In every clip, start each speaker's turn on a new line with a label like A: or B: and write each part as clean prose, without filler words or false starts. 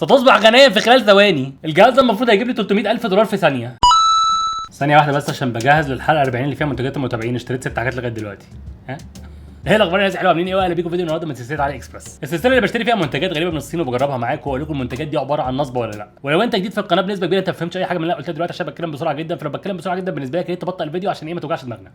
A: ستصبح غنيا في خلال ثواني. الجهاز ده المفروض هيجيب لي 300,000 دولار في ثانيه. ثانيه واحده بس عشان بجهز للحلقه 40 اللي فيها منتجات المتابعين. اشتريت 6 حاجات لغايه دلوقتي. ها ايه الاخبار يا ناس؟ حلوه، عاملين ايه؟ اهلا بيكم في فيديو النهارده من سلسله علي اكسبرس. السلسله اللي بشتري فيها منتجات غريبه من الصين وبجربها معاكم واقول لكم المنتجات دي عباره عن نصب ولا لا. ولو انت جديد في القناه بنسبه كبيره انت ما فهمتش اي حاجه من اللي قلتها دلوقتي عشان بتكلم بسرعه جدا، فلو بتكلم بسرعه جدا بالنسبه لك يا ريت تبطل الفيديو عشان ايه ما توجعش دماغنا.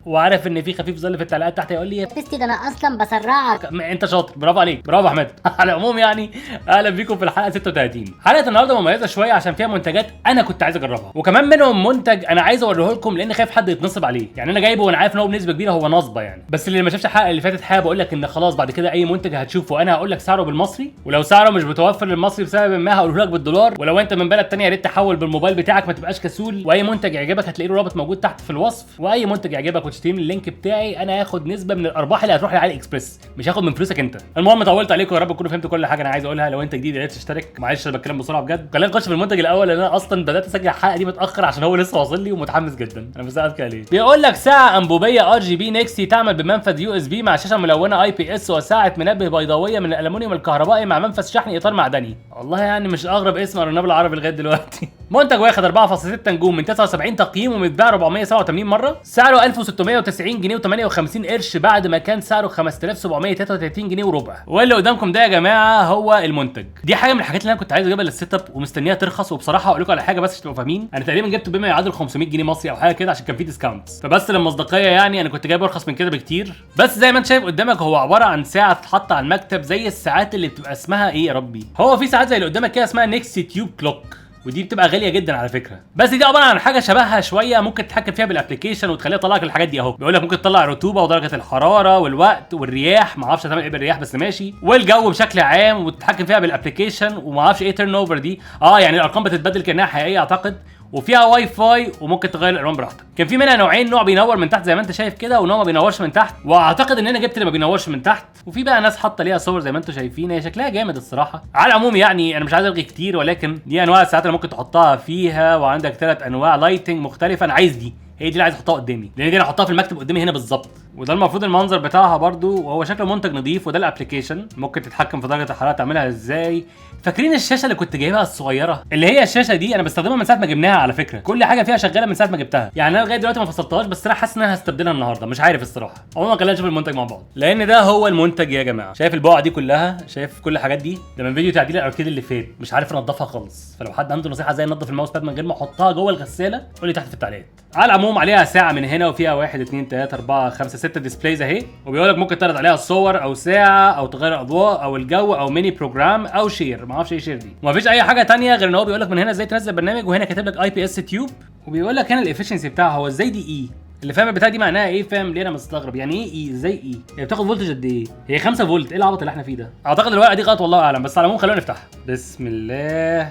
A: وعارف ان في خفيف ظل في التعليقات تحت يقول لي يا
B: بيستي ده انا اصلا بسرعك.
A: انت شاطر، برافو عليك، برافو احمد. على العموم يعني اهلا بيكم في الحلقه 36. حلقه النهارده مميزه شويه عشان فيها منتجات انا كنت عايز اجربها، وكمان منهم منتج انا عايز اوريه لكم لان خايف حد يتنصب عليه. يعني انا جايبه وانا عارف ان هو بنسبه كبيره هو نصبه يعني، بس اللي ما شافش الحلقه اللي فاتت حابب اقول لك ان خلاص بعد كده اي منتج هتشوفه انا هقول لك سعره بالمصري، ولو سعره مش متوفر للمصري بسبب ما هقوله لك بالدولار، ولو انت من بلد ثانيه يا ريت تحول بالموبايل بتاعك ما تبقاش كسول. واي منتج يعجبك هتلاقي له رابط موجود تحت في الوصف، واي منتج يعجبك وتشتري من اللينك بتاعي انا هاخد نسبه من الارباح اللي هتروح لعلي اكسبرس، مش هاخد من فلوسك انت. المهم طولت عليكم، يا رب تكونوا فهمتوا كل حاجه انا عايز اقولها. لو انت جديد يا ريت تشترك. معلش انا بتكلم بسرعه بجد. خلينا نخش في المنتج الاول لان انا اصلا بدات اسجل الحلقه دي متاخر عشان هو لسه واصل لي ومتحمس جدا. انا مش عارف كده ليه. بيقول لك ساعه انبوبيه ار جي بي نيكسي تعمل بمنفذ يو اس بي مع شاشه ملونه اي بي اس وساعه منبه بيضاويه من الالومنيوم الكهربائي مع منفذ شحن اطار معدني. والله يعني مش اغرب اسم قريناه بالعربي لغايه دلوقتي. منتج واخد 4.6 نجوم من 79 تقييم ومتباع 487 مره. سعره 1690 جنيه و58 قرش بعد ما كان سعره 5733 جنيه وربع. واللي قدامكم ده يا جماعه هو المنتج. دي حاجه من الحاجات اللي انا كنت عايز اجيبها للسيت اب ومستنيها ترخص. وبصراحه هقول لكم على حاجه بس عشان تبقوا فاهمين، انا تقريبا جبته بما يعادل 500 جنيه مصري او حاجه كده عشان كان فيه ديسكاونتس، فبس للمصداقيه يعني انا كنت جايبه ارخص من كده بكتير. بس زي ما انت شايف قدامك هو عباره عن ساعه تتحط على المكتب زي الساعات اللي بتبقى اسمها ايه يا ربي، هو في ساعات زي اللي قدامك كده اسمها نيكسي تيوب كلوك، ودي بتبقى غاليه جدا على فكره. بس دي عباره عن حاجه شبهها شويه ممكن تتحكم فيها بالابلكيشن وتخليها تطلع لك الحاجات دي اهو. بيقول لك ممكن تطلع الرطوبه ودرجه الحراره والوقت والرياح، ما اعرفش هتعمل ايه بالرياح بس ماشي، والجو بشكل عام، وتتحكم فيها بالابلكيشن وما اعرفش ايه تيرن اوفر دي. يعني الارقام بتتبدل كانها حقيقيه اعتقد، وفيها واي فاي وممكن تغير الالوان براحتك. كان في منها نوعين، نوع بينور من تحت زي ما انت شايف كده ونوع ما بينورش من تحت، واعتقد ان انا جبت اللي ما بينورش من تحت. وفي بقى ناس حاطه ليها صور زي ما انتم شايفين، هي شكلها جامد الصراحه. على العموم يعني انا مش عايز الغي كتير، ولكن دي انواع الساعات اللي ممكن تحطها فيها، وعندك 3 انواع لايتنج مختلفه. انا عايز دي، هي دي اللي عايز احطها قدامي لان دي انا احطها في المكتب قدامي هنا بالظبط. وده المفروض المنظر بتاعها برضو، وهو شكله منتج نظيف. وده الابلكيشن، ممكن تتحكم في درجه الحراره تعملها ازاي. فاكرين الشاشه اللي كنت جايبها الصغيره اللي هي الشاشه دي؟ انا بستخدمها من ساعه ما جبناها على فكره، كل حاجه فيها شغاله من ساعه ما جبتها. يعني انا لغايه دلوقتي ما فصلتهاش، بس انا حاسس ان انا هستبدلها النهارده، مش عارف الصراحه. عموما خلينا نشوف المنتج مع بعض لان ده هو المنتج يا جماعه. شايف البقعه دي كلها؟ شايف كل الحاجات دي؟ ده من فيديو تعديل الاركيد اللي فات، مش عارف انضفها خالص. فلو حد عنده نصيحه ازاي ينضف الماوس باد من غير ما احطها جوه الغساله قول لي تحت في التعليقات. على العموم عليها ساعه من هنا، وفيها 1 2 3 4 5 6 ديسبلايز اهي، وبيقول لك ممكن تعرض عليها الصور او ساعه او تغير الاضواء او الجو او ميني بروجرام او شير. ما اعرفش ايه شير دي، ومفيش اي حاجه ثانيه غير ان هو بيقول لك من هنا ازاي تنزل برنامج، وهنا كاتب لك اي بي اس تيوب، وبيقول لك هنا الافشنسي بتاعها. هو ازاي دي اي اللي فاهم البتاع دي معناها ايه؟ فاهم ليه انا مستغرب يعني ايه اي؟ ازاي اي؟ هي بتاخد فولتج قد ايه؟ هي 5 فولت. ايه العبط اللي احنا فيه ده؟ اعتقد الورقه دي غلط والله اعلم، بس على العموم خلونا نفتحها. بسم الله.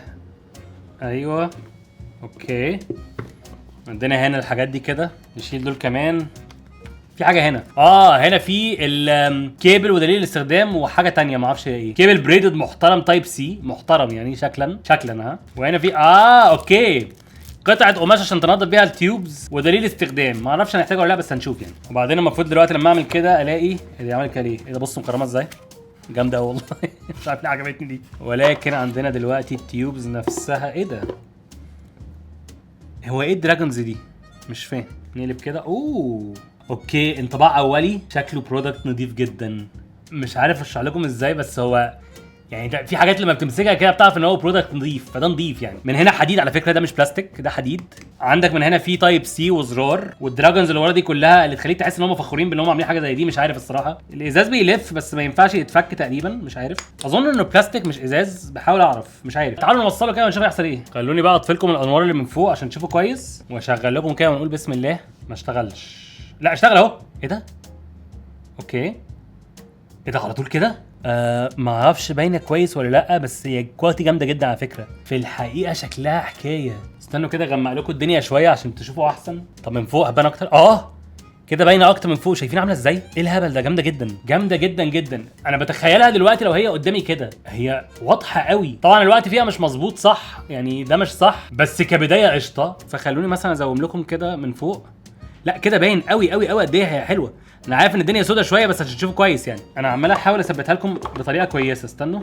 A: ايوه اوكي، عندنا هنا الحاجات دي كده، نشيل دول كمان. في حاجه هنا هنا في الكيبل ودليل الاستخدام وحاجه تانية ما اعرفش ايه. كيبل بريدد محترم تايب سي محترم يعني شكلا ها. وهنا في اوكي قطعه قماش عشان تنضف بيها التيوبز ودليل استخدام. ما اعرفش هنحتاجه ولا لا بس هنشوف يعني. وبعدين المفروض دلوقتي لما اعمل كده الاقي اللي عمل كده ليه. ايه ده؟ بصوا مكرمه ازاي، جامده قوي والله. مش عارف ليه عجبتني دي. ولكن عندنا دلوقتي التيوبز نفسها. ايه ده؟ هو ايه الدراجونز دي؟ مش فاهم. نقلب كده. اوكي، انطباع اولي شكله برودكت نظيف جدا. مش عارف اشرح لكم ازاي، بس هو يعني في حاجات لما بتمسكها كده بتعرف ان هو برودكت نظيف، فده نظيف يعني. من هنا حديد على فكره، ده مش بلاستيك، ده حديد. عندك من هنا في تايب سي وزرار، والدراجونز اللي ورا دي كلها اللي تخليك تحس ان هم فخورين بان هم عاملين حاجه زي دي. مش عارف الصراحه. الازاز بيلف بس ما ينفعش يتفك تقريبا، مش عارف. اظن انه بلاستيك مش ازاز، بحاول اعرف مش عارف. تعالوا نوصله كده ونشوف هيحصل ايه. خلوني بقى اطفي لكم الانوار اللي من فوق عشان تشوفوا كويس، واشغل لكم كده ونقول بسم الله. ما اشتغلش. لا اشتغل اهو. ايه ده؟ اوكي، ايه ده على طول كده؟ ما اعرفش باينه كويس ولا لا، بس هي كواليتي جامده جدا على فكره. في الحقيقه شكلها حكايه. استنوا كده اغمق لكم الدنيا شويه عشان تشوفوا احسن. طب من فوق هتبان اكتر. كده باينه اكتر من فوق. شايفين عامله ازاي؟ ايه الهبل ده؟ جامده جدا جامده جدا جدا. انا بتخيلها دلوقتي لو هي قدامي كده، هي واضحه قوي. طبعا الوقت فيها مش مظبوط صح يعني، ده مش صح، بس كبدايه قشطه. فخلوني مثلا ازوم لكم كده من فوق. لا كده باين قوي قوي قوي قد ايه هي حلوه. انا عارف ان الدنيا سودة شويه بس عشان تشوفوا كويس يعني. انا عمال احاول اثبتها لكم بطريقه كويسه. استنوا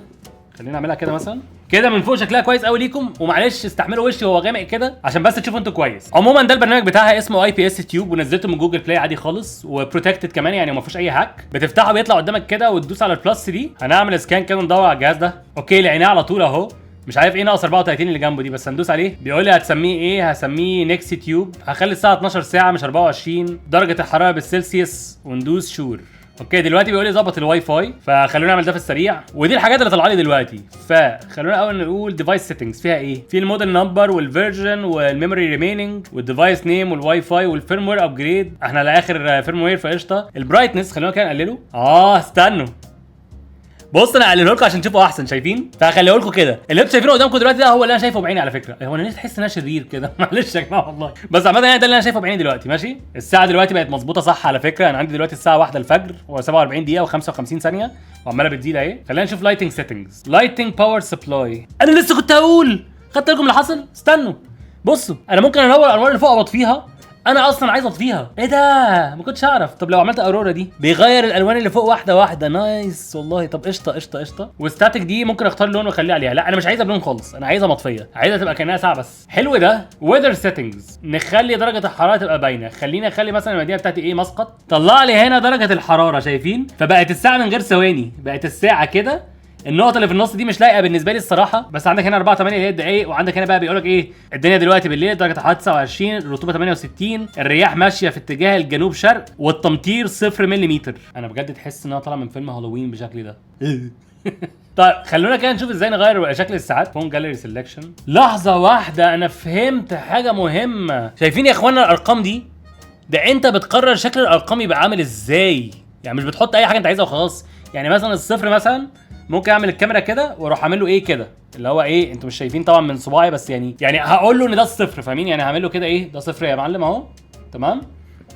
A: خلينا نعملها كده مثلا كده من فوق، شكلها كويس قوي ليكم، ومعلش استحملوا وشي وهو غامق كده عشان بس تشوفوا انتوا كويس. عموما ده البرنامج بتاعها اسمه اي بي اس تيوب، ونزلته من جوجل بلاي عادي خالص، وبروتكتد كمان يعني ما فيهوش اي هاك. بتفتحه بيطلع قدامك كده وتدوس على البلس دي. هنعمل سكان كده ندور على الجهاز ده. اوكي لقيناه على طول اهو. مش عارف ايه ناقص 34 اللي جنبه دي، بس هندوس عليه. بيقول لي هتسميه ايه؟ هسميه نيكسي تيوب. هخلي الساعه 12 ساعه مش 24. درجه الحراره بالسلسيوس وندوس شور. اوكي دلوقتي بيقول لي ظبط الواي فاي، فخلونا نعمل ده في السريع. ودي الحاجات اللي طالعه لي دلوقتي. فخلونا اول نقول ديفايس سيتنجز فيها ايه. في الموديل نمبر والفيرجن والميموري ريميننج والديفايس نيم والواي فاي والفيرموير ابجريد. احنا على اخر فيرموير فقشطه. البرايتنس خلونا كده نقلله. استنوا، بص انا هقلله لكم عشان تشوفوا احسن. شايفين؟ فهخليه لكم كده. اللي انتوا شايفينه قدامكم دلوقتي ده هو اللي انا شايفه بعيني على فكره. هو انا ليه تحس ان انا شرير كده؟ معلش يا جماعه والله، بس عامه يعني ده اللي انا شايفه بعيني دلوقتي. ماشي، الساعه دلوقتي بقت مظبوطه صح على فكره. انا عندي دلوقتي الساعه 1 الفجر و47 دقيقه و55 ثانيه وعماله بتزيد اهي. خلينا نشوف لايتنج سيتنجز. لايتنج باور سبلاي. انا لسه كنت هقول، خدت بالكم اللي حصل؟ استنوا بصوا، انا ممكن انور الانوار اللي فوق واطفيها. انا اصلا عايز اطفيها. ايه ده؟ ما كنتش اعرف. طب لو عملت اورورا دي بيغير الالوان اللي فوق واحده واحده. نايس والله. طب قشطه قشطه قشطه. والستاتيك دي ممكن اختار لون واخليه عليها. لا انا مش عايزها بلون خالص، انا عايزها مطفيه، عايزها تبقى كانها ساعه بس. حلو ده. ويذر سيتنجز، نخلي درجه الحراره تبقى باينه. خلينا نخلي مثلا المدينه بتاعتي ايه، مسقط. طلع لي هنا درجه الحراره. شايفين؟ فبقت الساعه من غير ثواني، بقت الساعه كده. النقطة اللي في النص دي مش لايقة بالنسبة لي الصراحة، بس عندك هنا 4:08 اللي هي الدقايق، وعندك هنا بقى بيقول لك ايه الدنيا دلوقتي بالليل، درجة الحرارة 29، الرطوبة 68، الرياح ماشية في اتجاه الجنوب شرق، والتمطير 0 ملم. انا بجد تحس ان انا طالع من فيلم هالوين بالشكل ده. طيب خلونا كده نشوف ازاي نغير شكل الساعات. فون جاليري سيلكشن. لحظة واحدة، انا فهمت حاجة مهمة. شايفين يا اخوانا الارقام دي؟ ده انت بتقرر شكل الارقام يبقى عامل ازاي، يعني مش بتحط اي حاجة انت عايزها وخلاص. يعني مثلا الصفر مثلا ممكن اعمل الكاميرا كده واروح اعمل له ايه كده، اللي هو ايه، انتوا مش شايفين طبعا من صباعي، بس يعني هقول له ان ده الصفر، فاهمين؟ يعني هعمل له كده ايه، ده صفر يا معلم اهو، تمام.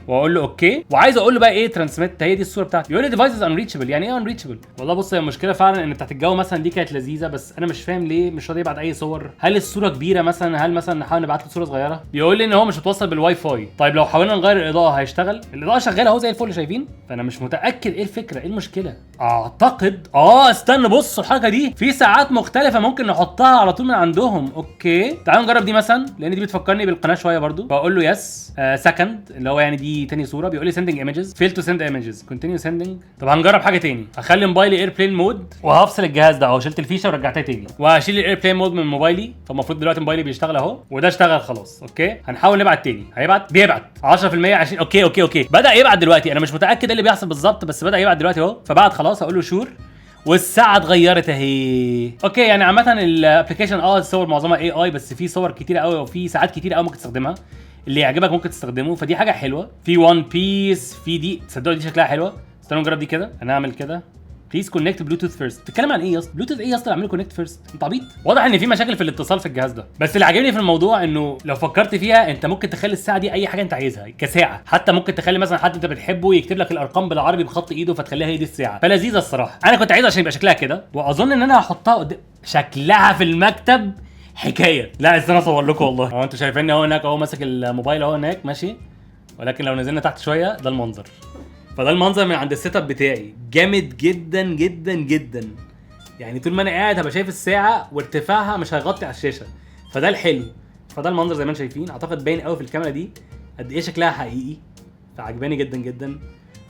A: واقول له اوكي، وعايز اقول له بقى ايه ترانسميت. هي دي الصوره بتاعتي. يقول لي ديفايسز انريتشبل. يعني ايه انريتشبل؟ والله بص، هي المشكله فعلا ان بتاعت الجو مثلا دي كانت لذيذه، بس انا مش فاهم ليه مش راضي يبعت اي صور. هل الصوره كبيره مثلا؟ هل مثلا نحاول نبعت له صوره صغيره؟ بيقول لي ان هو مش متوصل بالواي فاي. طيب لو حاولنا نغير الاضاءه هيشتغل؟ الاضاءه شغاله اهو زي الفل، شايفين؟ فانا مش متاكد ايه الفكره، ايه المشكله. اعتقد استنى، بصوا الحركه دي في ساعات مختلفه ممكن نحطها على طول من عندهم. اوكي تعالوا نجرب دي مثلا، لان دي بتفكرني بالقناه شويه برضو. بقول له يس سكند، اللي هو يعني دي تاني صوره. بيقول لي sending images fail to send images continue sending. طب هنجرب حاجه تاني. هخلي موبايلي ايربلين مود، وهفصل الجهاز ده اهو، شلت الفيشه ورجعتها تاني، وهشيل الايربلين مود من موبايلي. فالمفروض دلوقتي موبايلي بيشتغل اهو، وده اشتغل خلاص. اوكي هنحاول نبعت تاني. بيبعت 10% 20. اوكي بدا يبعت دلوقتي. انا مش متاكد ايه اللي بيحصل بالظبط، بس بدا يبعت دلوقتي اهو. فبعت خلاص، هقول له شور، والساعه اتغيرت اهي. اوكي يعني عامه الابلكيشن الصور معظمها اي اي، بس في صور كتيره قوي وفي ساعات كتيره قوي ممكن تستخدمها. اللي يعجبك ممكن تستخدمه، فدي حاجه حلوه. في وان بيس، في دي، تصدقوا دي شكلها حلوه. استنوا نجرب دي كده. هنعمل كده بليز كونكت بلوتوث فيرست. بتتكلم عن ايه يا اسطى؟ بلوتوث ايه يا اسطى اللي عامله كونكت فيرست؟ انت عبيط. واضح ان في مشاكل في الاتصال في الجهاز ده. بس اللي عاجبني في الموضوع انه لو فكرت فيها انت ممكن تخلي الساعه دي اي حاجه انت عايزها كساعه. حتى ممكن تخلي مثلا حد انت بتحبه يكتب لك الارقام بالعربي بخط ايده فتخليها هي دي الساعه. فلذيذه الصراحه. انا كنت عايزها عشان يبقى شكلها كده، واظن ان انا هحطها قدام شكلها في المكتب حكايه. لا استنى اصور لكم والله. اهو انتوا شايفيني اهو هناك اهو ماسك الموبايل اهو هناك ماشي، ولكن لو نزلنا تحت شويه ده المنظر. فده المنظر من عند السيت اب بتاعي. جامد جدا جدا جدا. يعني طول ما انا قاعد هبقى شايف الساعه وارتفاعها مش هيغطي على الشاشه، فده الحلو. فده المنظر زي ما انتم شايفين. اعتقد باين قوي في الكاميرا دي قد ايه شكلها حقيقي، فعجباني جدا جدا.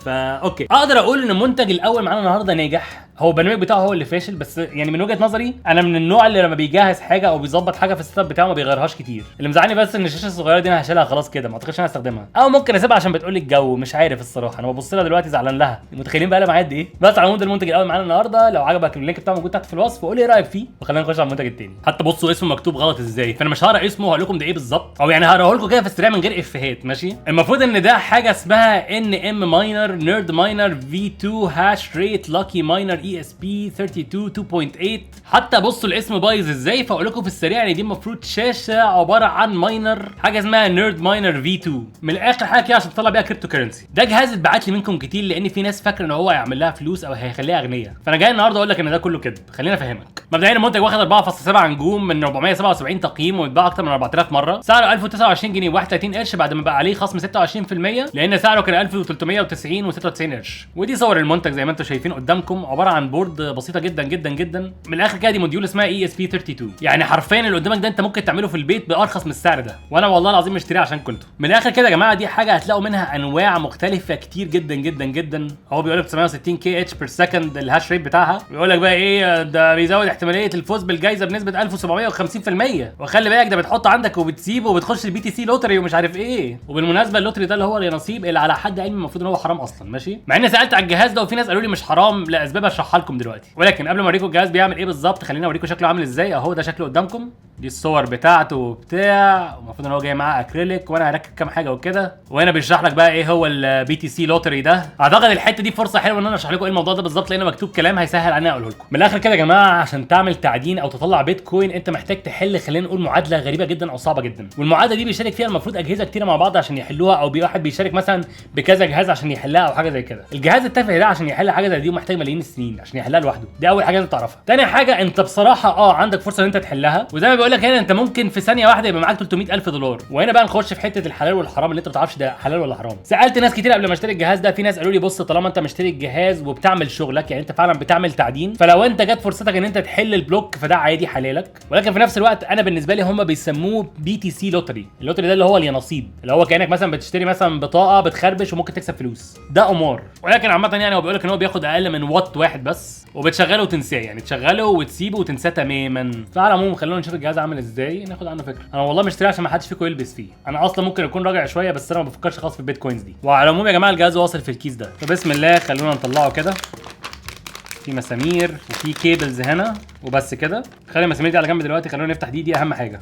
A: فا اوكي اقدر اقول ان المنتج الاول معانا النهارده ناجح. هو البرنامج بتاعه هو اللي فاشل، بس يعني من وجهه نظري انا من النوع اللي لما بيجهز حاجه او بيظبط حاجه في السيت اب بتاعه ما بيغيرهاش كتير. اللي مزعلني بس ان الشاشه الصغيره دي انا هشيلها خلاص كده، ما اعتقدش انا هستخدمها، او ممكن اسيبها عشان بتقول لي الجو. مش عارف الصراحه، انا ببص لها دلوقتي زعلان لها. متخيلين بقى لها معايا قد ايه؟ بس على العموم المنتج الاول معانا النهارده. لو عجبك اللينك بتاعه موجود تحت في الوصف، وقول لي ايه رايك فيه، وخلينا نخش على المنتج الثاني. حتى بصوا اسمه مكتوب غلط ازاي، فانا مش هقرا اسمه وهقول لكم ده ايه بالظبط، او يعني هقراه لكم كده في السريع من غير افيهات. ماشي. المفروض ان ده حاجه اسمها ان ام ماينر نيرد ماينر V2 هاش ريت لاكي ماينر ESP 32 2.8. حتى بصوا الاسم بايظ ازاي، فاقول لكم في السريع ان دي المفروض شاشه عباره عن ماينر، حاجه اسمها نيرد ماينر V2. من الاخر حاجه كده عشان تطلع بيها كريبتو كرنسي. ده جهاز اتبعت لي منكم كتير، لان في ناس فاكره ان هو هيعمل لها فلوس او هيخليها اغنيه. فانا جاي النهارده اقول لك ان ده كله كذب. خلينا افهمك. مبدئيا المنتج واخد 4.7 نجوم من 477 تقييم، واتباع اكتر من 4000 مره. سعره 1029 جنيه و31 قرش بعد ما بقى عليه خصم 26%، لان سعره كان 1390 و96 قرش. ودي صور المنتج زي ما انتم شايفين قدامكم، عباره عن بورد بسيطه جدا جدا جدا. من الاخر كده دي موديول اسمها ESP32، يعني حرفيا اللي قدامك ده انت ممكن تعمله في البيت بارخص من السعر ده، وانا والله العظيم مشتريه عشان كنتوا. من الاخر كده يا جماعه دي حاجه هتلاقوا منها انواع مختلفه كتير جدا جدا جدا. هو بيقول لك 960 كي اتش بير سكند الهاش ريت بتاعها، بيقول لك بقى ايه ده بيزود احتماليه الفوز بالجائزه بنسبه 1750%. وخلي بالك ده بتحطه عندك وبتسيبه وبتخش البي تي سي لوتري ومش عارف ايه. وبالمناسبه اللوتري ده اللي هو النصيب اللي على حد علمي المفروض ان هو حرام اصلا، ماشي؟ مع اني سالت على الجهاز ده وفي ناس قالوا لي مش حرام لاسباب هشرحها لكم دلوقتي. ولكن قبل ما اوريكم الجهاز بيعمل ايه بالظبط خليني اوريكم شكله عامل ازاي. اهو ده شكله قدامكم، دي الصور بتاعته وبتاع، المفروض ان هو جاي معاه اكريليك وانا هركب كام حاجه وكده. وهنا بيشرح لك بقى ايه هو البي تي سي لوتري ده. اعتقد الحته دي فرصه حلوه ان انا اشرح لكم ايه الموضوع ده بالظبط، لان مكتوب كلام هيسهل علينا اقوله لكم. من الاخر كده يا جماعه عشان تعمل تعدين او تطلع بيتكوين انت محتاج تحل خلينا نقول معادله غريبه جدا او صعبه جدا. والمعادله دي بيشارك فيها المفروض اجهزه كتيره مع بعض عشان يحلوها، او واحد بيشارك مثلا بكذا جهاز عشان يحلها او حاجه زي كده. الجهاز التافه ده عشان يحل حاجه زي دي محتاج ملايين السنين عشان يحلها لوحده. دي اول حاجه انت تعرفها. تاني حاجه انت بصراحه عندك فرصه ان انت تحلها، وزي ما بقول لك هنا انت ممكن في ثانيه واحده يبقى معاك 300,000 دولار. وهنا بقى نخش في حته الحلال والحرام اللي انت ما تعرفش ده حلال ولا حرام. سالت ناس كتير قبل ما اشتري الجهاز ده، في ناس قالوا لي بص طالما انت مشتري الجهاز وبتعمل شغلك يعني انت فعلا بتعمل تعدين، فلو انت جت فرصتك ان انت تحل البلوك فده عادي حلالك. ولكن في نفس الوقت انا بالنسبه لي هم بيسموه بي تي سي لوتري. اللوتري ده اللي هو اليانصيب، اللي هو كانك مثلا بتشتري مثلا بطاقه بتخربش وممكن تكسب فلوس، ده قمار. ولكن عامه يعني هو بيقول لك ان هو بياخد اقل من وات واحد بس، وبتشغله وتنساه، يعني تشغله وتسيبه وتنساه تماما. فعلى العموم خلونا نشوف الجهاز عامل ازاي ناخد عنه فكره. انا والله مشتريه عشان ما حدش فيكم يلبس فيه، انا اصلا ممكن اكون راجع شويه بس انا ما بفكرش خالص في البيتكوينز دي. وعلى العموم يا جماعه الجهاز واصل في الكيس ده، فبسم الله خلونا نطلعه كده. في مسامير وفي كيبلز هنا وبس كده. خلي المسامير دي على جنب دلوقتي، خلونا نفتح دي اهم حاجه.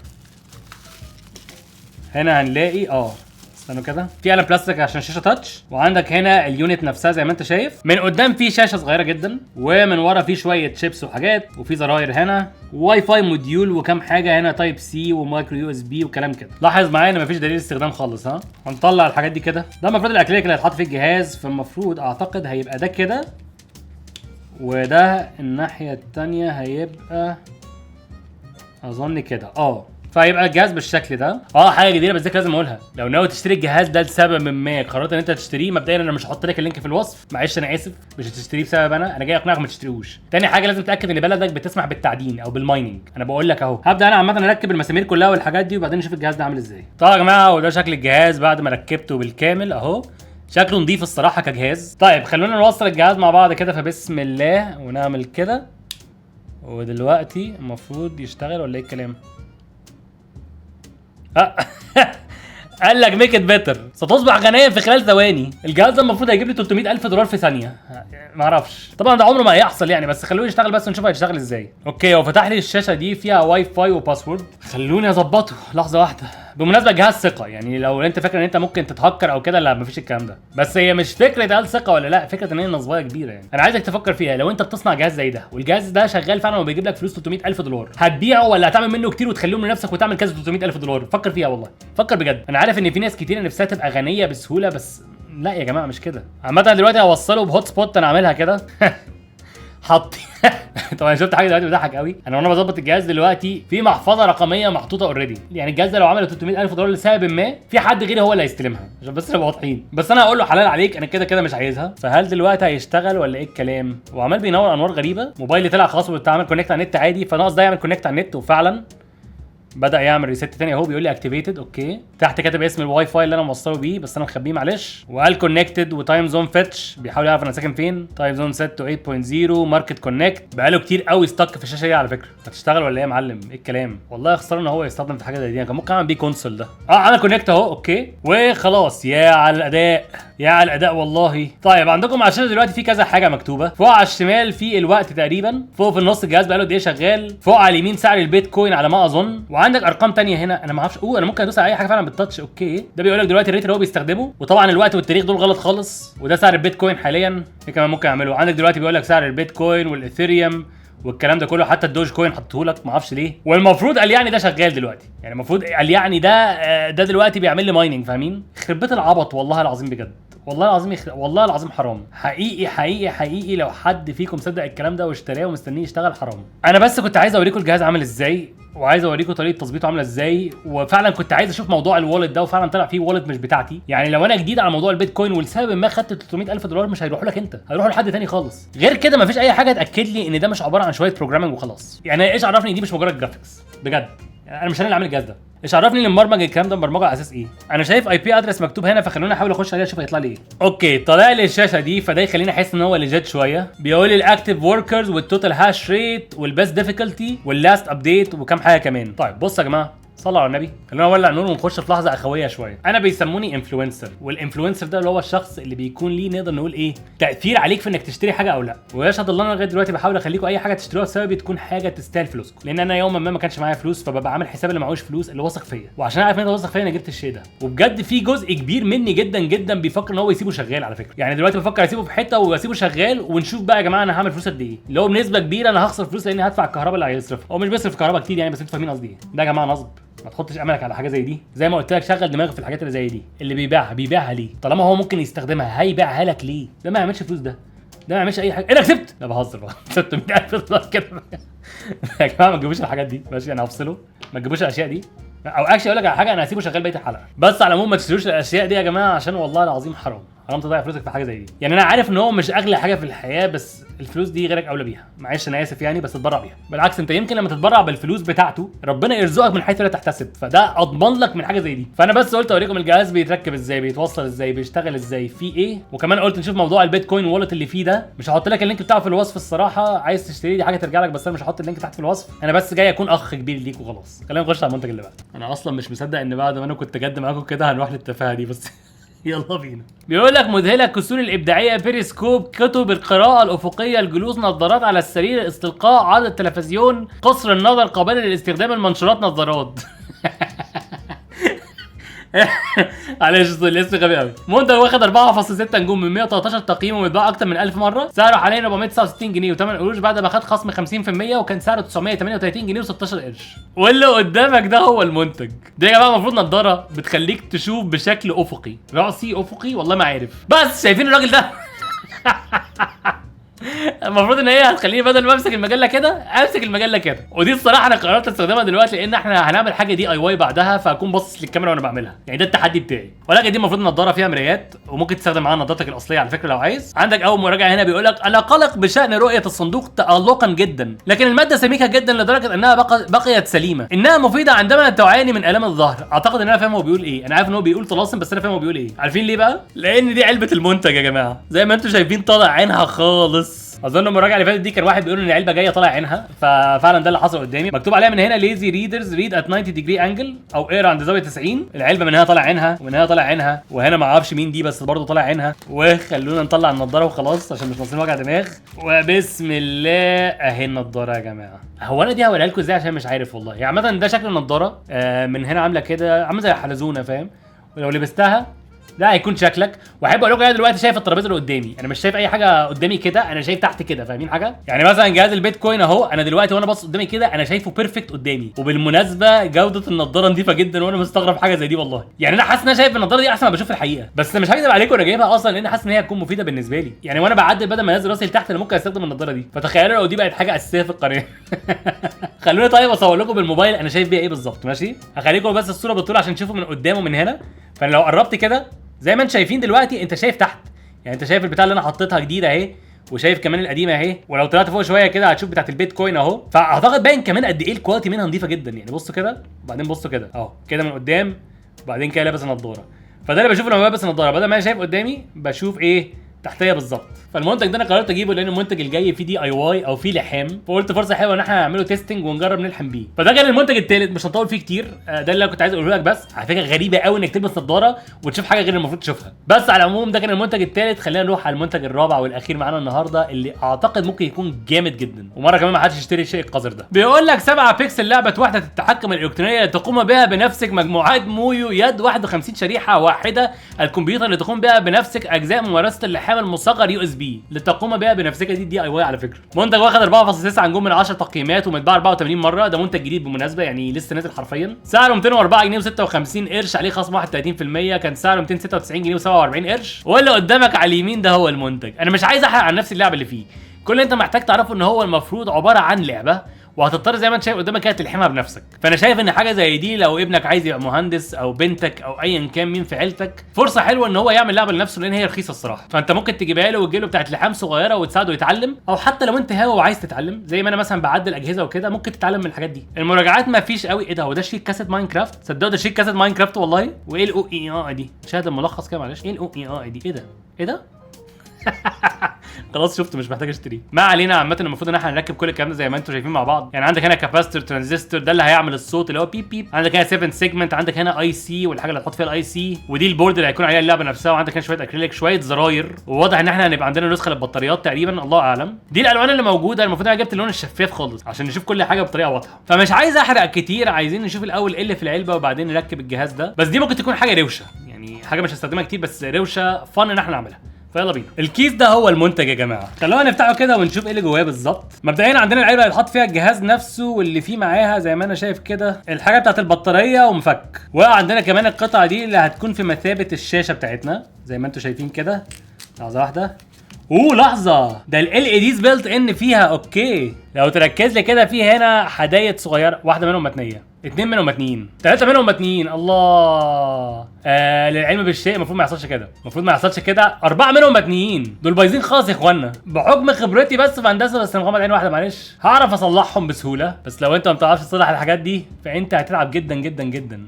A: هنا هنلاقي استنوا كده في قلم بلاستيك عشان الشاشه تاتش، وعندك هنا اليونت نفسها زي ما انت شايف. من قدام في شاشه صغيره جدا، ومن ورا في شويه شيبس وحاجات، وفي زراير هنا، واي فاي موديول وكام حاجه هنا تايب سي ومايكرو يو اس بي وكلام كده. لاحظ معايا ان مفيش دليل استخدام خالص. هنطلع الحاجات دي كده. ده المفروض الاكريليك اللي هيتحط في الجهاز، فالمفروض اعتقد هيبقى ده كده، وده الناحيه الثانيه هيبقى اظن كده فهيبقى الجهاز بالشكل ده. حاجه جديده بس لازم اقولها، لو ناوي تشتري الجهاز ده لسبب ما قررت ان انت تشتريه، مبدئيا انا مش هحط لك اللينك في الوصف، معلش انا اسف، مش هتشتريه بسبب انا جاي اقنعك ما تشتريهوش. تاني حاجه لازم تتاكد ان بلدك بتسمح بالتعدين او بالمايننج. انا بقول لك اهو هبدا انا عامه اركب المسامير كلها والحاجات دي وبعدين نشوف الجهاز ده عامل ازاي. طيب يا جماعه وده شكل الجهاز بعد ما ركبته بالكامل اهو، شكله نضيف الصراحه كجهاز. طيب خلونا نوصل الجهاز مع بعض كده، فبسم الله ونعمل كده. ودلوقتي المفروض يشتغل ولا ايه الكلام؟ قال لك ميك ات بيتر، ستصبح غنيا في خلال ثواني. الجهاز ده المفروض هيجيب لي 300,000 دولار في ثانيه، ما اعرفش طبعا ده عمره ما هيحصل يعني، بس خلوني يشتغل بس ونشوف هيشتغل ازاي. اوكي هو فتح لي الشاشه دي فيها واي فاي وباسورد، خلوني اظبطه لحظه واحده. بالمناسبه جهاز ثقه، يعني لو انت فاكر ان انت ممكن تتهكر او كده، لا مفيش الكلام ده. بس هي مش فكره قال ثقه ولا لا، فكره ان هي نصبايه كبيره. يعني انا عايزك تفكر فيها، لو انت بتصنع جهاز زي ده والجهاز ده شغال فعلا وبيجيب لك فلوس 300,000 دولار، هتبيعه ولا هتعمل منه كتير وتخليهم لنفسك وتعمل كذا 300,000 دولار؟ فكر فيها والله، فكر بجد. انا عارف ان في ناس كتير نفسها تبقى غنيه بسهوله، بس لا يا جماعه مش كده. عامه دلوقتي هوصله بهوت سبوت، انا عاملها كده حط طبعا شفت حاجه دلوقتي بتضحك قوي. انا وانا بظبط الجهاز دلوقتي في محفظه رقميه محطوطه اوريدي، يعني الجهاز ده لو عمل 300,000 دولار لسبب ما في حد غيري هو اللي هيستلمها، عشان بس نبقى واضحين. بس انا هقول له حلال عليك، انا كده كده مش عايزها. فهل دلوقتي هيشتغل ولا ايه الكلام؟ وعمال بينور انوار غريبه. موبايلي طلع خلاص وبتعمل كونكت على النت عادي، فناقص ده يعمل كونكت على النت، وفعلا بدأ يعمل ريست تاني اهو، بيقول لي اكتيفيتد. اوكي تحت كاتب اسم الواي فاي اللي انا موصله بيه بس انا مخبيه معلش، وقال كونكتد وتايم زون فيتش، بيحاول يعرف انا ساكن فين. تايم زون سيت تو 8.0 ماركت كونكت. بقاله كتير قوي ستك في الشاشه دي على فكره. هتشتغل ولا ايه يا معلم؟ ايه الكلام؟ والله خساره ان هو يستخدم في حاجه زي دي، كان ممكن اعمل بيه كونسول ده. عمل كونكت اهو. اوكي وخلاص. يا على الاداء، يا على الاداء والله. طيب عندكم على الشاشه دلوقتي في كذا حاجه مكتوبه. فوق على الشمال في الوقت تقريبا، فوق في النص الجهاز بقاله قد ايه شغال، فوق على اليمين سعر البيتكوين على ما اظن، وعندك ارقام تانية هنا انا ما اعرفش. انا ممكن ادوس على اي حاجه فعلا بالتاتش. اوكي ده بيقول لك دلوقتي الريت اللي هو بيستخدمه، وطبعا الوقت والتاريخ دول غلط خالص، وده سعر البيتكوين حاليا. ايه كمان ممكن اعمله؟ عندك دلوقتي بيقول لك سعر البيتكوين والاثيريوم والكلام ده كله، حتى الدوج كوين حطه لك ما اعرفش ليه. والمفروض قال يعني ده شغال دلوقتي، يعني المفروض قال يعني ده دلوقتي بيعمل لي مايننج، فاهمين؟ يخرب بيت العبط والله العظيم بجد. والله العظيم والله العظيم حرام، حقيقي حقيقي حقيقي. لو حد فيكم صدق الكلام ده واشتراه ومستنيه يشتغل حرام. انا بس كنت عايز اوريكم الجهاز عامل ازاي، وعايز اوريكم طريقه تظبيطه عامله ازاي، وفعلا كنت عايز اشوف موضوع الوالت ده، وفعلا طلع فيه والت مش بتاعتي. يعني لو انا جديد على موضوع البيتكوين ولسبب ما خدت $300,000 مش هيروحوا لك انت، هيروحوا لحد تاني خالص. غير كده مفيش اي حاجه تاكد لي ان ده مش عباره عن شويه بروجرامنج وخلاص. يعني ايش عرفني دي مش مجرد جرافيكس بجد؟ يعني انا مش انا اللي عامل الجهاز ده، ايش عرفني ان مبرمج الكلام ده مبرمجه على اساس ايه؟ انا شايف اي بي ادرس مكتوب هنا، فخلوني احاول اخش عليها اشوف هيطلع لي ايه. اوكي طالع لي الشاشه دي، فده يخليني احس ان هو ليجيت شويه. بيقول لي الاكتيف وركرز والتوتال هاش ريت والبيست ديفيكولتي واللاست ابديت وكام حاجه كمان. طيب بصوا يا جماعه، صلوا على النبي، خلينا نولع نور ونخش في لحظه اخويه شويه. انا بيسموني انفلونسر، والانفلونسر ده اللي هو الشخص اللي بيكون ليه نقدر نقول ايه، تاثير عليك في انك تشتري حاجه او لا. ويشهد الله انا لغايه دلوقتي بحاول اخليكم اي حاجه تشتروها بسبب تكون حاجه تستاهل فلوسكم، لان انا يوما ما كانش معايا فلوس، فببقى عامل حساب اللي معهوش فلوس اللي واثق فيا، وعشان اعرف ان انت واثق فيا انا جبت الشيء ده. وبجد في جزء كبير مني جدا جدا بيفكر ان هو يسيبه شغال على فكره. يعني دلوقتي بفكر اسيبه في حته واسيبه شغال، ونشوف بقى يا جماعه انا هعمل فلوس قد ايه. اللي هو بنسبه كبيره انا هخسر فلوس لاني هدفع الكهرباء اللي هيصرفها. هو مش بيصرف كهرباء كتير يعني، بس انتوا فاهمين قصدي ايه. ده يا جماعه نصب، ما تحطش املك على حاجه زي دي. زي ما قلت لك شغل دماغك في الحاجات اللي زي دي. اللي بيبيعها ليه؟ طالما هو ممكن يستخدمها هيبيعها لك ليه؟ ده ما يعملش فلوس، ده ما يعملش اي حاجه. ايه ده كسبت؟ لا بهزر بقى. $600,000 كده يا جماعه ما تجيبوش الحاجات دي ماشي، انا هفصله. ما تجيبوش الاشياء دي، او اكشلي اقول لك على حاجه، انا هسيبه شغال بقيه الحلقه. بس على العموم ما تشتروش الاشياء دي يا جماعه، عشان والله العظيم حرام، حرام تضيع فلوسك في حاجه زي دي. يعني انا عارف ان هو مش اغلى حاجه في الحياه، بس الفلوس دي غيرك اولى بيها. معلش انا اسف يعني، بس اتبرع بيها. بالعكس انت يمكن لما تتبرع بالفلوس بتاعته ربنا يرزقك من حيث لا تحتسب، فده اضمن لك من حاجه زي دي. فانا بس قلت اوريكم الجهاز بيتركب ازاي، بيتوصل ازاي، بيشتغل ازاي، فيه ايه. وكمان قلت نشوف موضوع البيتكوين والت اللي فيه ده. مش هحط لك اللينك بتاعه في الوصف الصراحه، عايز تشتري دي حاجه ترجع لك، بس انا مش هحط اللينك تحت في الوصف. انا بس جاي اكون اخ كبير ليك وخلاص. خلينا نخش على المنتج اللي بعده. انا اصلا مش مصدق ان بعد ما انا كنت جد معاكم كده هنروح للتفاهه دي، بس يلا بينا. بيقول لك مذهله كسور الابداعيه، بيريسكوب، كتب القراءه الافقيه، الجلوس، نظارات على السرير، استلقاء، عرض التلفزيون، قصر النظر، قابله للاستخدام، المنشورات، نظارات. معلش الاسم غبي قوي. منتج واخد 4.6 نجوم من 113 تقييم، ومتباع اكتر من 1000 مره. سعره حاليا 469 جنيه و8 قروش بعد ما خد خصم 50%، وكان سعره 938 جنيه و16 قرش. واللي قدامك ده هو المنتج ده يا جماعه. المفروض نضاره بتخليك تشوف بشكل افقي، راسي افقي والله ما عارف. بس شايفين الراجل ده؟ المفروض ان هي هتخليني بدل ما امسك المجله كده امسك المجله كده. ودي الصراحه انا قررت استخدمها دلوقتي، لان احنا هنعمل حاجه دي اي واي بعدها، فاكون باصص للكاميرا وانا بعملها. يعني ده التحدي بتاعي. ولكن دي المفروض نضاره فيها مرايات، وممكن تستخدم معاها نضارتك الاصليه على فكره لو عايز. عندك اول مراجعه هنا بيقول لك انا قلق بشان رؤيه الصندوق تالقا جدا، لكن الماده سميكه جدا لدرجه انها بقيت سليمه. انها مفيده عندما تعاني من الام الظهر. اعتقد ان انا فاهم هو بيقول ايه. انا عارف ان هو بيقول طلاسم، بس انا فاهم هو بيقول ايه. عارفين ليه بقى؟ لان دي علبه المنتج يا جماعه، زي ما انتم شايفين طالع عينها خالص. اظن المراجعه اللي فاتت دي كان واحد بيقول ان العلبه جايه طالع عينها، ففعلا ده اللي حصل قدامي. مكتوب عليها من هنا ليزي ريدرز ريد ات 90 ديجري انجل، او اقرا عند زاويه 90. العلبه من هنا طالع عينها، ومن هنا طالع عينها، وهنا ما اعرفش مين دي بس برضه طالع عينها. وخلونا نطلع النضاره وخلاص عشان مش ناقصين وجع دماغ. وبسم الله اهي النضاره يا جماعه. هو انا دي هوريها لكم ازاي عشان مش عارف والله. يعني عامه ده شكل النضاره، من هنا عامله كده، عامله زي الحلزونه فاهم. ولو لبستها ده هيكون شكلك. واحب اقول لكم انا دلوقتي شايف الترابيزه اللي قدامي، انا مش شايف اي حاجه قدامي كده، انا شايف تحت كده. فاهمين حاجه؟ يعني مثلا جهاز البيتكوين اهو، انا دلوقتي وانا باصص قدامي كده انا شايفه بيرفكت قدامي. وبالمناسبه جوده النضاره نظيفه جدا، وانا مستغرب حاجه زي دي والله. يعني انا حاسس ان انا شايف النضاره دي احسن ما بشوف في الحقيقه، بس مش هكذب عليكم انا جايبها اصلا لان حاسس ان هي هتكون مفيده بالنسبه لي. يعني وانا بعدل بدل ما انزل راسي لتحت انا ممكن استخدم النضاره دي. فتخيلوا لو دي بقت حاجه اساسيه في القناه. خلوني طيب اصور لكم بالموبايل انا شايف بيها ايه بالظبط. ماشي هخليكم بس الصوره بالطول عشان تشوفوا من قدام ومن هنا. فانا لو قربت كده زي ما انتم شايفين دلوقتي، انت شايف تحت. يعني انت شايف البتاع اللي انا حطيتها جديده اهي، وشايف كمان القديمه اهي. ولو طلعت فوق شويه كده هتشوف بتاعت البيتكوين اهو. فاعتقد باين كمان قد ايه الكواليتي منها نظيفه جدا. يعني بصوا كده وبعدين بصوا كده اهو، كده من قدام وبعدين كده لابس النضاره. فده اللي بشوفه لما بلبس النضاره، بدل ما انا شايف قدامي بشوف ايه تحتيه بالظبط. فالمنتج ده انا قررت اجيبه لان المنتج الجاي فيه دي اي واي او فيه لحام، فقلت فرصه حلوه ان احنا نعمله تيستنج ونجرب نلحم بيه. فده كان المنتج الثالث، مش هنطول فيه كتير. ده اللي كنت عايز اقوله لك. بس على فكره غريبه قوي انك تلبس نظاره وتشوف حاجه غير المفروض تشوفها. بس على العموم ده كان المنتج الثالث. خلينا نروح على المنتج الرابع والاخير معانا النهارده، اللي اعتقد ممكن يكون جامد جدا، ومره كمان ما حدش يشتري الشيء القذر ده. بيقول لك 7 بكسل لعبه وحده التحكم الالكترونيه تقوم بها بنفسك، مجموعات مويو يد 51 شريحه واحده، الكمبيوتر اللي تقوم بها بنفسك، اجزاء ممارسه اللحام المصغر USB بي لتقوم بها بنفسك. دي اي واي على فكره. منتج واخد 4.9 نجوم من 10 تقييمات ومتباع 84 مره. ده منتج جديد بالمناسبه، يعني لسه نازل حرفيا. سعره 204 جنيه و56 قرش، عليه خصم 31%. كان سعره 296 جنيه و47 قرش. واللي قدامك على اليمين ده هو المنتج. انا مش عايز احرق عن نفس اللعبه اللي فيه. كل اللي انت محتاج تعرفه ان هو المفروض عباره عن لعبه، وهتضطر زي ما انت شايف قدامك كده تلحمها بنفسك. فانا شايف ان حاجه زي دي لو ابنك عايز يبقى مهندس او بنتك او ايا كان مين في عيلتك، فرصه حلوه ان هو يعمل لعبه لنفسه، لان هي رخيصه الصراحه. فانت ممكن تجيبها له وتجيب له بتاعت لحام صغيره وتساعده يتعلم، او حتى لو انت هاوي وعايز تتعلم زي ما انا مثلا بعدل اجهزه وكده، ممكن تتعلم من الحاجات دي. المراجعات ما فيش قوي. ايه ده؟ هو ده شيك كاسيت ماينكرافت؟ صدقوا ده شيك كاسيت ماينكرافت والله. وايه الاو اي دي؟ شاهد الملخص كده معلش. ايه الاو اي دي؟ ايه ده؟ ايه ده؟ خلاص شفت، مش محتاج اشتريه. ما علينا. عامه المفروض ان احنا هنركب كل الكلام ده زي ما انتم شايفين مع بعض. يعني عندك هنا كاباستور، ترانزستور، ده اللي هيعمل الصوت اللي هو بيب بيب. عندك هنا 7 سيجمنت، عندك هنا اي سي والحاجه اللي هتحط فيها الاي سي، ودي البورد اللي هيكون عليها اللعبه نفسها. وعندك هنا شويه اكريليك، شويه زراير، وواضح ان احنا هنبقى عندنا نسخه للبطاريات تقريبا، الله اعلم. دي الالوان اللي موجوده. المفروض انا جبت اللون الشفاف خالص عشان نشوف كل حاجه بطريقه واضحه. فمش عايز احرق كتير، عايزين نشوف الاول ايه اللي في العلبه وبعدين نركب الجهاز ده. بس دي ممكن تكون حاجه روشه، يعني حاجه مش هستخدمها كتير بس روشه فن ان احنا نعملها. فيلا بينا. الكيس ده هو المنتج يا جماعه. خلونا نفتحه كده ونشوف ايه اللي جواه بالظبط. مبدئيا عندنا العلبه اللي هيتحط فيها الجهاز نفسه، واللي فيه معاها زي ما انا شايف كده الحاجه بتاعت البطاريه ومفك. وعندنا كمان القطعه دي اللي هتكون في مثابه الشاشه بتاعتنا زي ما انتم شايفين كده. لحظه واحده. لحظه، ده ال LEDs بيلت ان فيها. اوكي، لو تركز لي كده في هنا حدايد صغيره، واحده منهم متنيه، 2 منهم متنيين، 3 منهم متنيين. الله. للعلم بالشيء المفروض ما يحصلش كده، المفروض ما يحصلش كده. 4 منهم متنيين، دول بايظين خالص يا اخوانا. بحكم خبرتي بس في هندسه، بس مغمض عين واحده معلش، هعرف اصلحهم بسهوله. بس لو انت ما بتعرفش تصلح الحاجات دي فانت هتتعب جدا جدا جدا.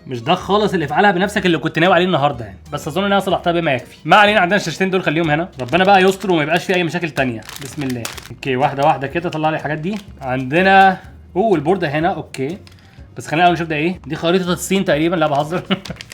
A: مش ده خالص اللي افعلها بنفسك اللي كنت ناوي عليه النهارده يعني. بس اظن ان انا صلحتها بما يكفي. ما علينا. عندنا الشاشتين دول خليهم هنا، ربنا بقى يستر وما يبقاش في اي مشاكل تانية. بسم الله. اوكي، واحده واحده كده طلع لي الحاجات دي. عندنا البورده هنا. اوكي، بس خلينا اول نشوف ده ايه. دي خريطه الصين تقريبا، لا بهزر.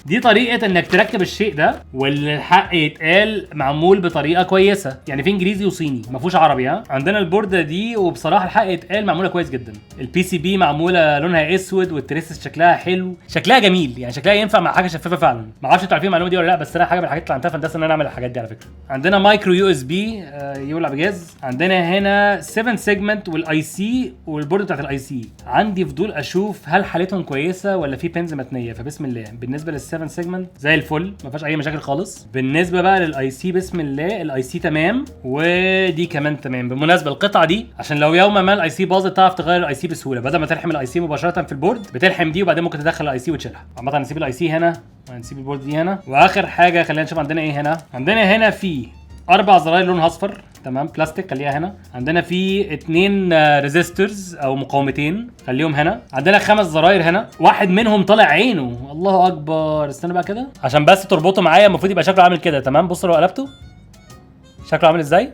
A: دي طريقه انك تركب الشيء ده، والحق يتقال معمول بطريقه كويسه، يعني في انجليزي وصيني ما فيهوش عربي. ها، عندنا البورده دي وبصراحه الحق يتقال معموله كويس جدا. البي سي بي معموله لونها اسود، والتريسس شكلها حلو، شكلها جميل، يعني شكلها ينفع مع حاجه شفافه فعلا. ما اعرفش انتوا عارفين المعلومه دي ولا لا، بس انا حاجه من الحاجات اللي عملتها في هندسه ان انا اعمل الحاجات دي على فكره. عندنا مايكرو يو اس بي يولع بجاز. عندنا هنا 7 سيجمنت والاي سي والبورد بتاعت الاي سي. عندي فضول اشوف هل حالتهم كويسه ولا في بنز متنيه، فبسم الله. بالنسبه لل7 سيجمنت زي الفل، ما فيهاش اي مشاكل خالص. بالنسبه بقى للاي سي بسم الله، الاي سي تمام، ودي كمان تمام. بالمناسبه القطعه دي عشان لو يوما ما الاي سي باظت تعرف تغير الاي سي بسهوله، بدل ما تلحم الاي سي مباشره في البورد بتلحم دي وبعدين ممكن تدخل الاي سي وتشيلها. عامه هنسيب الاي سي هنا وهنسيب البورد دي هنا. واخر حاجه خلينا نشوف عندنا ايه هنا. عندنا هنا في 4 زراير لونها اصفر، تمام، بلاستيك، خليها هنا. عندنا في 2 ريزيستورز او مقاومتين، خليهم هنا. عندنا 5 زراير هنا، واحد منهم طالع عينه، الله اكبر. استنى بقى كده عشان بس تربطه معايا. المفروض يبقى شكله عامل كده، تمام. بص لو قلبته شكله عامل ازاي،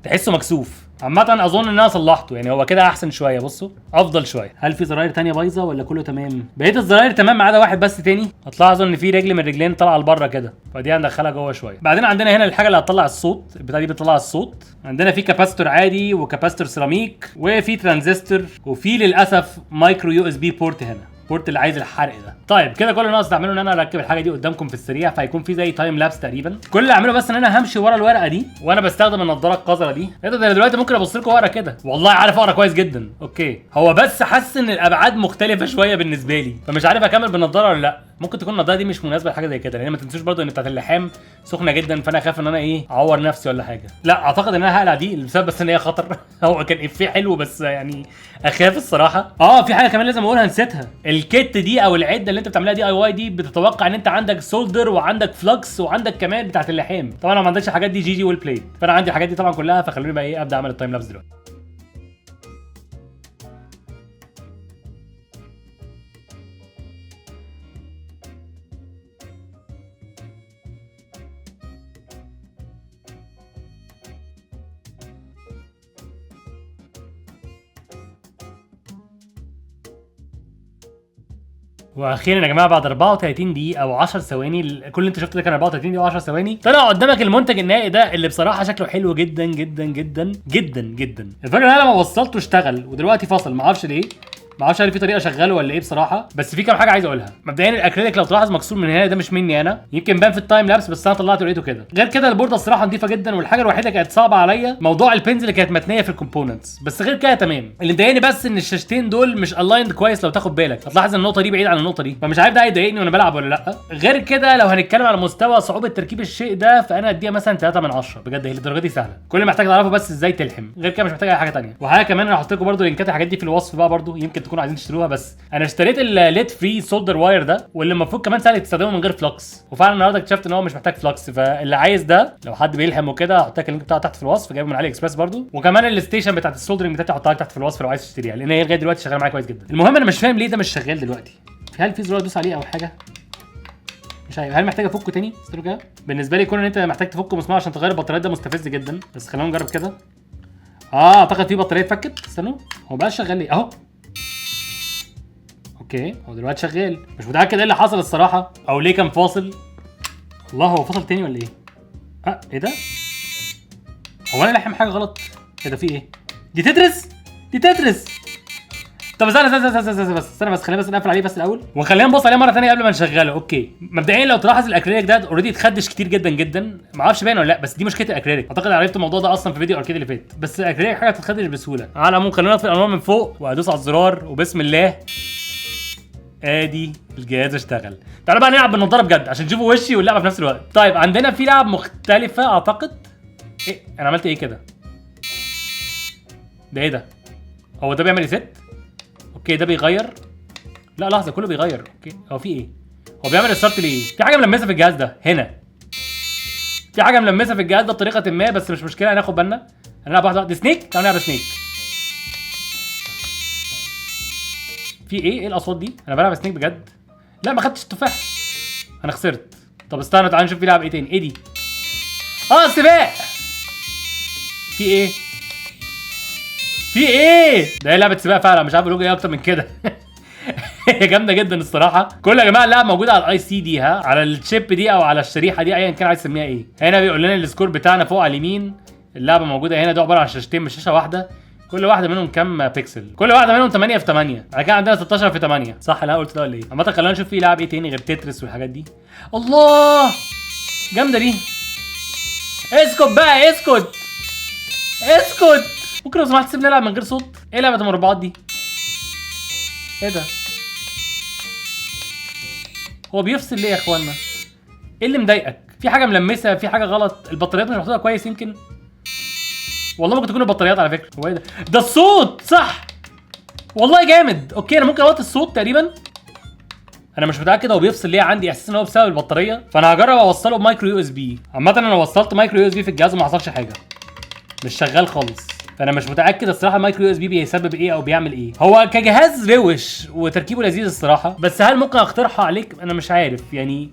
A: تحسه مكسوف. عامة اظن ان انا صلحته، يعني هو كده احسن شويه. بصوا افضل شويه. هل في زراير تانية بايظه ولا كله تمام؟ بقيه الزراير تمام ما عدا واحد بس تاني. هتلاحظوا ان في رجل من الرجلين طالعه لبره كده، فدي هندخلها جوه شويه. بعدين عندنا هنا الحاجه اللي هتطلع الصوت، البتاعه دي بتطلع الصوت. عندنا في كاباستور عادي وكاباستور سيراميك وفي ترانزستور، وفي للاسف مايكرو يو اس بي بورت هنا، بورت اللي عايز الحرق ده. طيب كده كل اللي ناقص اعمله ان انا اركب الحاجه دي قدامكم في السريع، فهيكون في زي تايم لابس تقريبا. كل اللي اعمله بس ان انا همشي ورا الورقه دي وانا بستخدم النضاره القذره دي. ايه ده؟ انا دلوقتي ممكن ابص لكم واقرا كده، والله عارف اقرا كويس جدا. اوكي، هو بس حاسس ان الابعاد مختلفه شويه بالنسبه لي، فمش عارف اكمل بالنضاره ولا لا. ممكن تكون النضاره دي مش مناسبه لحاجه زي كده، لان ما تنسوش برضو ان بتاعت اللحام سخنه جدا، فانا خايف ان انا اعور نفسي ولا حاجه. لا اعتقد ان انا هقلع دي بسبب بس ان هي خطر. هو كان افيه حلو بس يعني اخاف الصراحه. في حاجه كمان لازم اقولها نسيتها. الكيت دي او العده اللي انت بتعملها دي DIY دي بتتوقع ان انت عندك سولدر وعندك فلكس وعندك كمان بتاعت اللحام. طبعا انا ما عنديش الحاجات دي، جي ويل بلايد، فانا عندي الحاجات دي طبعا كلها. فخلوني بقى ابدا اعمل التايم لابس دلوقتي. واخيرا يا جماعه بعد 34 دقيقه او 10 ثواني، كل اللي انت شفته ده كان 34 دقيقه و10 ثواني، طلع قدامك المنتج النهائي ده اللي بصراحه شكله حلو جدا جدا جدا جدا جدا. الفكره ان انا لما وصلته اشتغل ودلوقتي فصل، ما اعرفش ليه. ما اعرفش هل في طريقه اشغله ولا ايه بصراحه، بس في كام حاجه عايز اقولها. مبدئيا الاكريليك لو تلاحظ مكسور من هنا، ده مش مني انا، يمكن بان في التايم لابس بس انا طلعته لقيته كده. غير كده البورده الصراحه نظيفه جدا، والحاجه الوحيده اللي كانت صعبه عليا موضوع البنز اللي كانت متنيه في الكومبوننتس، بس غير كده تمام. اللي مضايقني بس ان الشاشتين دول مش الايند كويس، لو تاخد بالك هتلاحظ ان النقطه دي بعيد عن النقطه دي، فمش عارف ده هيضايقني وانا بلعب ولا لا. غير كده لو هنتكلم على مستوى صعوبه تركيب الشيء ده فانا اديها مثلا 3 من 10 بجد، هي الدرجه دي سهله، كل اللي محتاج تعرفه بس ازاي تلحم، غير كده مش محتاج اي حاجه ثانيه. وحاجه كمان انا هحط لكم برده لينكات الحاجات دي في الوصف بقى برده، يمكن تكونوا عايزين تشتروها. بس انا اشتريت الليد فري سولدر واير ده، واللي المفروض كمان سهل تستخدمه من غير فلوكس، وفعلا النهارده اكتشفت ان هو مش محتاج فلوكس. فاللي عايز ده لو حد بيلحم وكده هحط لك اللينك بتاعه تحت في الوصف، جايبه من علي اكسبرس برده. وكمان الستيشن بتاعت السولدرنج بتاعتي هحطها لك تحت في الوصف لو عايز تشتريها، لان هي لغايه دلوقتي شغاله معايا كويس جدا. المهم انا مش فاهم ليه ده مش شغال دلوقتي، هل في زرار ادوس عليه او حاجه؟ مش عارف، هل محتاج افكه تاني؟ استنوا كده. بالنسبه لي كون ان انت محتاج تفك مسمار عشان تغير البطاريات ده مستفز جدا، بس خلينا نجرب كده. اعتقد في بطاريه اتفكت، استنوا هو بقى شغال ليه اهو. اوكي هو دلوقتي شغال، مش متاكد ايه اللي حصل الصراحه او ليه كان فاصل. الله هو فصل تاني ولا ايه؟ ايه ده؟ هو انا لاحم حاجه غلط؟ ايه ده في ايه؟ دي تترس؟ دي تترس. طب استنى بس خلينا بس نقفل عليه بس الاول وخلينا نبص عليه مره ثانيه قبل ما نشغله. اوكي مبدئيا لو تلاحظ الاكريليك ده اوريدي اتخدش كتير جدا جدا، ما اعرفش باين ولا لا، بس دي مشكله الاكريليك. اعتقد عرفت الموضوع ده اصلا في فيديو اركيد اللي فات، بس الاكريليك حاجه بتتخدش بسهوله. على العموم خلينا نطفي الانوار من فوق وادوس على الزرار وبسم الله ادي الجهاز اشتغل. تعالوا بقى نلعب بالنضاره بجد عشان تشوفوا وشي واللعبه في نفس الوقت. طيب عندنا في لعب مختلفه اعتقد. ايه انا عملت ايه كده؟ ده ايه ده؟ هو ده بيعمل ريست؟ اوكي ده بيغير. لا لحظه كله بيغير. اوكي هو في ايه؟ هو بيعمل ستارت ليه؟ في حاجه ملمسه في الجهاز ده هنا، في حاجه ملمسه في الجهاز ده بطريقه ما، بس مش مشكله هناخد بالنا. هنلعب واحده سنيك. تعالوا نلعب سنيك. في ايه الاصوات دي؟ انا بلعب سنيك بجد. لا ما خدتش التفاح، انا خسرت. طب استنى تعالى نشوف بيلعب ايه تاني. ايه دي؟ سباق. في ايه؟ في ايه؟ ده هي لعبه سباق فعلا، مش عارف اقول ايه اكتر من كده. هي جامده جدا الصراحه. كل يا جماعه اللعبه موجوده على الاي سي دي، على الشيب دي او على الشريحه دي ايا كان عايز تسميها ايه. هنا بيقول لنا السكور بتاعنا فوق على اليمين. اللعبه موجوده هنا، ده عباره عن شاشتين مش شاشه واحده. كل واحده منهم كام بيكسل؟ كل واحده منهم 8 في 8. بعد كده عندنا 16 في 8. صح اللي انا قلت ده ولا ايه؟ عامه خلينا نشوف في لعب ايه تاني غير تترس والحاجات دي. الله جامده دي. اسكت بقى اسكت اسكت. ممكن لو سمحت تسيبني نلعب من غير صوت؟ ايه لعبه المربعات دي؟ ايه ده؟ هو بيفصل ليه يا اخوانا؟ ايه اللي مضايقك؟ في حاجه ملمسه، في حاجه غلط، البطاريات مش محطوطه كويس يمكن. والله ممكن تكون البطاريات على فكره. هو ايه ده؟ ده الصوت صح والله جامد. اوكي انا ممكن اوطي الصوت تقريبا، انا مش متاكد هو بيفصل ليه. عندي احساس ان هو بسبب البطاريه، فانا هجرب اوصله بمايكرو يو اس بي. عامه انا وصلت مايكرو يو اس بي في الجهاز وما حصلش حاجه، مش شغال خالص. فانا مش متاكد الصراحه المايكرو يو اس بي بيسبب ايه او بيعمل ايه. هو كجهاز روش وتركيبه لذيذ الصراحه، بس هل ممكن اقترحه عليك؟ انا مش عارف يعني.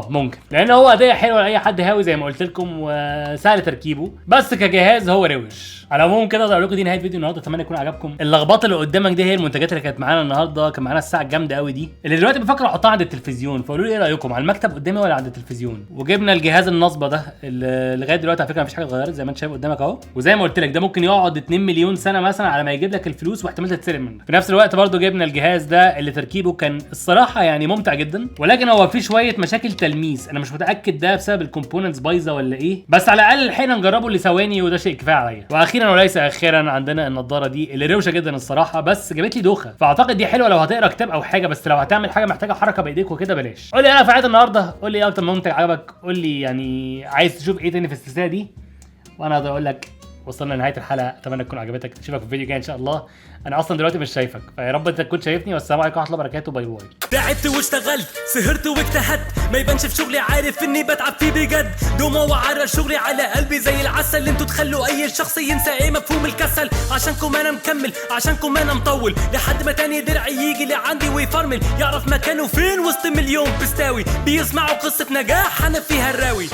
A: ممكن، لان هو اداء حلو لاي حد هاوي زي ما قلت لكم وسهل تركيبه، بس كجهاز هو روش. على العموم كده اقول لكم دي نهايه فيديو النهارده، اتمنى يكون عجبكم. اللخبطه اللي قدامك دي هي المنتجات اللي كانت معانا النهارده. كان معانا الساعه الجامده قوي دي اللي دلوقتي بفكر احطها عند التلفزيون، فقولوا لي ايه رايكم على المكتب قدامي ولا عند التلفزيون. وجبنا الجهاز النصبه ده اللي لغايه دلوقتي على فكره مفيش حاجه اتغيرت زي ما انت شايف قدامك اهو. وزي ما قلت لك ده ممكن يقعد 2 مليون سنه مثلا على ما يجيب لك الفلوس، واحتمال تتسرق منك. في نفس الوقت برضو جبنا الجهاز ده اللي تركيبه كان الصراحه يعني ممتع جدا، ولكن هو فيه شويه مشاكل تلميس. انا مش متاكد ده بسبب الكومبوننتس بايظه ولا ايه، بس على الاقل لحقنا نجربه لثواني وده شيء كفايه عليا. واخيرا وليس اخيرا عندنا النضاره دي اللي روشه جدا الصراحه، بس جابت لي دوخه، فاعتقد دي حلوه لو هتقرا كتاب او حاجه، بس لو هتعمل حاجه محتاجه حركه بايديك وكده بلاش. قول لي انا في حياتي النهارده، قول لي ايه اكتر منتج عجبك، قول لي يعني عايز تشوف ايه تاني في السلسله دي، وانا اقدر اقول لك. وصلنا لنهايه الحلقه، اتمنى تكون عجبتك. اشوفك في الفيديو الجاي ان شاء الله. انا اصلا دلوقتي مش شايفك، فيا رب انت تكون شايفني. والسلام عليكم ورحمه الله وبركاته. باي باي.
C: تعبت واشتغلت سهرت واجتهدت، ما يبانش في شغلي عارف اني بتعب فيه بجد. دوما وعرى شغلي على قلبي زي العسل، انتوا تخلوا اي شخص ينسى ايه مفهوم الكسل. عشانكم انا مكمل، عشانكم انا مطول، لحد ما تاني درعي يجي لعندي ويفرمل، يعرف مكانه فين وسط مليون بستاوي بيسمعوا قصه نجاح انا فيها الراوي.